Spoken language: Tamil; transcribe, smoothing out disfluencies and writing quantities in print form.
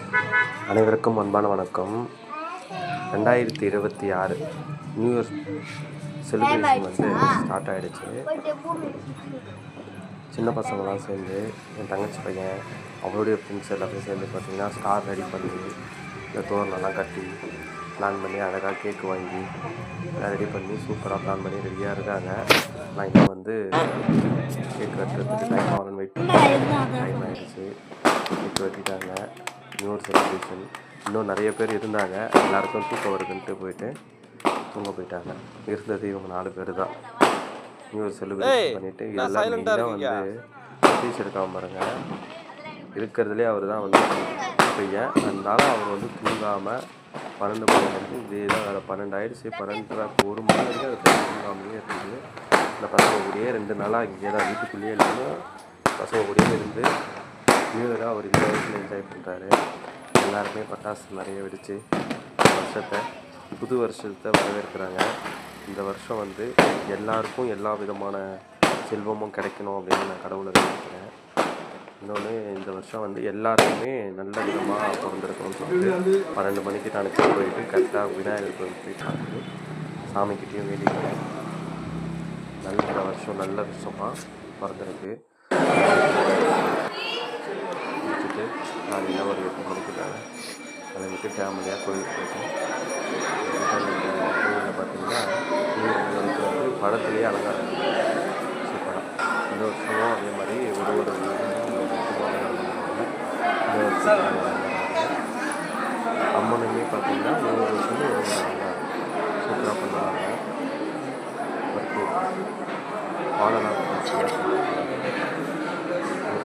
அனைவருக்கும் அன்பான வணக்கம். 2026 நியூ இயர் செலிப்ரேஷன் வந்து ஸ்டார்ட் ஆகிடுச்சு. சின்ன பசங்களாம் சேர்ந்து என் தங்கச்சி பையன் அவளுடைய ஃப்ரெண்ட்ஸ் எல்லாத்தையும் சேர்ந்து பார்த்திங்கன்னா ஸ்டார் ரெடி பண்ணி இந்த தோரணெல்லாம் கட்டி பிளான் பண்ணி அழகாக கேக்கு வாங்கி எல்லாம் ரெடி பண்ணி சூப்பராக பிளான் பண்ணி ரெடியாக இருக்காங்க. நான் இன்னும் வந்து கேக் வெட்டுறதுக்கு டைம் ஆகணும்னு வெயிட் பண்ணி டைம் ஆகிடுச்சு. கேக் வெட்டிட்டாங்க. நியூ இயர் செலிப்ரேஷன் இன்னும் நிறைய பேர் இருந்தாங்க. எல்லாருக்கும் தூக்கம் வருதுன்ட்டு போயிட்டு தூங்க போயிட்டாங்க. இருந்தது இவங்க 4 பேர் தான். நியூ இயர் செலிப்ரேஷன் பண்ணிவிட்டு எல்லாம் மெயினாக வந்து சதீஷ் எடுக்காமல் பாருங்க, இருக்கிறதுலே அவர் தான் வந்து பையன். அதனால அவர் வந்து தூங்காமல் 12 மணி வரைக்கும் இதே தான் வேறு. 12 ஆகிடுச்சு. 12 1 மணி வரைக்கும் அதை தூங்காமலே இருக்குது. இந்த பசங்க கூடயே 2 நாளாக இங்கே தான் வீட்டுக்குள்ளேயே இல்லாமல் பசங்க கூடயே இருந்து நியூ இயராக அவர் இந்த வயசில் என்ஜாய் பண்ணுறாரு. எல்லாருமே பட்டாசு நிறைய வெடித்து புது வருஷத்தை வரவேற்கிறாங்க. இந்த வருஷம் வந்து எல்லாருக்கும் எல்லா விதமான செல்வமும் கிடைக்கணும் அப்படின்னு நான் கடவுளை வேண்டிக்கிறேன். இன்னொன்று, இந்த வருஷம் வந்து எல்லாருக்குமே நல்ல விதமாக பிறந்திருக்கணும்னு சொல்லிட்டு 12 மணிக்கு நான் போயிட்டு கரெக்டாக விநாயகர் கோயில் போய் பார்த்து சாமிக்கிட்டேயும் வேண்டிக்கிறேன். நல்ல வருஷம் நல்ல விஷயமாக பிறந்திருக்கு. முடிச்சுட்டு காலையில் ஒரு 8 மணிக்கு தானே கிளம்பிட்டு ஃபேமிலியாக கோயிலுக்கு போயிட்டோம். இந்த கோயிலில் பார்த்திங்கன்னா வந்து படத்துலேயே அலங்காரம் சூப்பராக. இந்த வருஷமும் அதே மாதிரி ஒரு இந்த வருஷம் அம்மனுமே பார்த்திங்கன்னா ஒரு வருஷமும் ஒரு அலங்காரம் சூப்பராக பண்ணுவாங்க. பாடலாம்